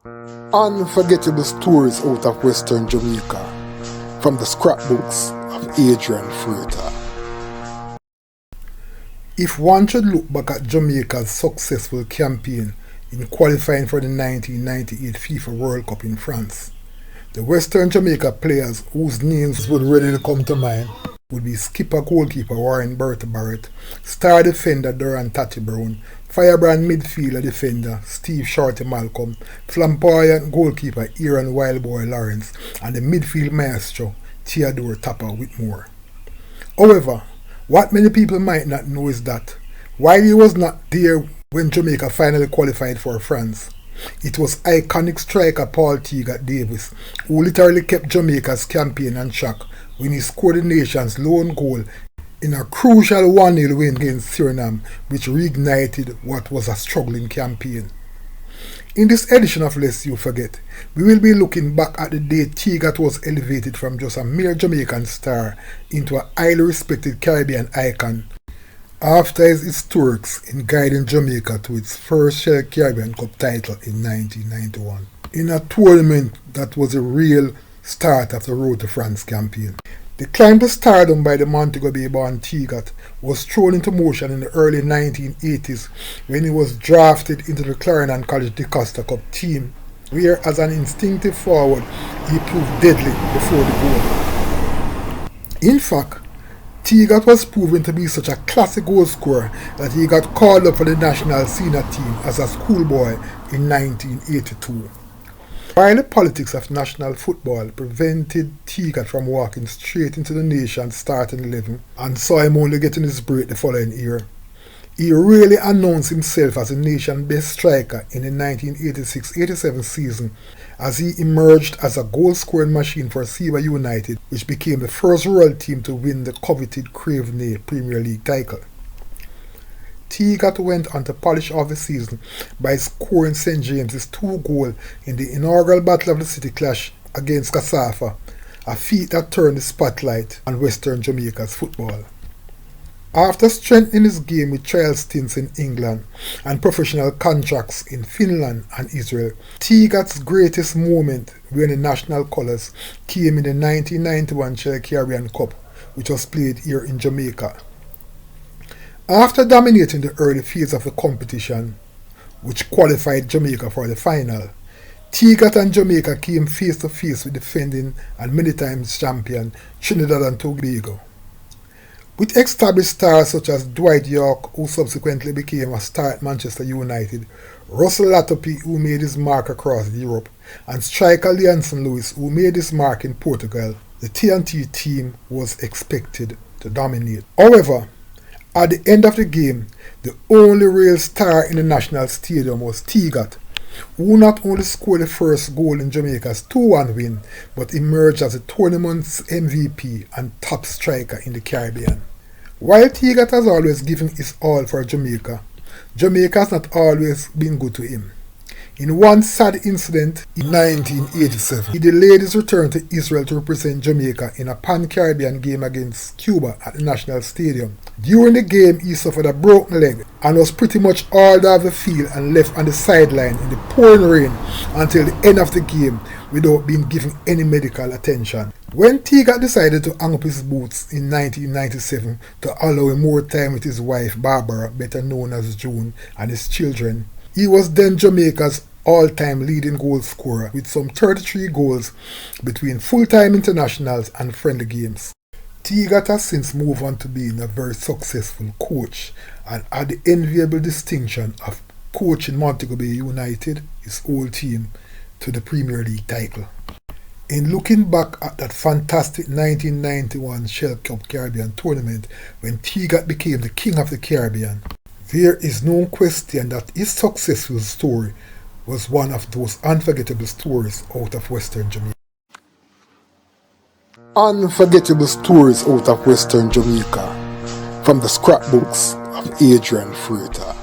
Unforgettable stories out of Western Jamaica from the scrapbooks of Adrian Freighter. If one should look back at Jamaica's successful campaign in qualifying for the 1998 FIFA World Cup in France, the Western Jamaica players whose names would readily come to mind would be skipper goalkeeper Warren Bertha Barrett, star defender Duran Tati Brown, firebrand midfielder defender Steve Shorty Malcolm, flamboyant goalkeeper Aaron Wildboy Lawrence, and the midfield maestro Theodore Tapper Whitmore. However, what many people might not know is that while he was not there when Jamaica finally qualified for France, it was iconic striker Paul Tegat Davis who literally kept Jamaica's campaign on track when he scored the nation's lone goal in a crucial 1-0 win against Suriname, which reignited what was a struggling campaign. In this edition of Lest You Forget, we will be looking back at the day Tegat was elevated from just a mere Jamaican star into a highly respected Caribbean icon after his historics in guiding Jamaica to its first Shell Caribbean Cup title in 1991, in a tournament that was a real start of the Road to France campaign. The climb to stardom by the Montego Bay-born Tegat was thrown into motion in the early 1980s when he was drafted into the Clarendon College DeCosta Cup team, where as an instinctive forward he proved deadly before the goal. In fact, Tegat was proven to be such a classic goal scorer that he got called up for the national senior team as a schoolboy in 1982. While the politics of national football prevented Tegat from walking straight into the nation's starting 11 and saw him only getting his break the following year, he really announced himself as the nation's best striker in the 1986-87 season as he emerged as a goal-scoring machine for Seaver United, which became the first royal team to win the coveted Craveney Premier League title. Tegat went on to polish off the season by scoring St. James's 2 goals in the inaugural Battle of the City clash against Casafa, a feat that turned the spotlight on Western Jamaica's football. After strengthening his game with trial stints in England and professional contracts in Finland and Israel, Tegat's greatest moment wearing the national colours came in the 1991 Shell Caribbean Cup, which was played here in Jamaica. After dominating the early phase of the competition, which qualified Jamaica for the final, Tegat and Jamaica came face to face with defending and many times champion Trinidad and Tobago. With established stars such as Dwight York, who subsequently became a star at Manchester United, Russell Latopi, who made his mark across Europe, and striker Leonson Lewis, who made his mark in Portugal, the TNT team was expected to dominate. However, at the end of the game, the only real star in the national stadium was Tegat, who not only scored the first goal in Jamaica's 2-1 win, but emerged as the tournament's MVP and top striker in the Caribbean. While Tegat has always given his all for Jamaica, Jamaica has not always been good to him. In one sad incident in 1987, he delayed his return to Israel to represent Jamaica in a Pan-Caribbean game against Cuba at the National Stadium. During the game, he suffered a broken leg and was pretty much hauled off the field and left on the sideline in the pouring rain until the end of the game without being given any medical attention. When Tegat decided to hang up his boots in 1997 to allow him more time with his wife Barbara, better known as June, and his children, he was then Jamaica's all-time leading goal scorer with some 33 goals between full-time internationals and friendly games. Tegat has since moved on to being a very successful coach and had the enviable distinction of coaching Montego Bay United, his old team, to the Premier League title. In looking back at that fantastic 1991 Shell Cup Caribbean tournament when Tegat became the king of the Caribbean, there is no question that his successful story was one of those unforgettable stories out of Western Jamaica. Unforgettable stories out of Western Jamaica from the scrapbooks of Adrian Freighter.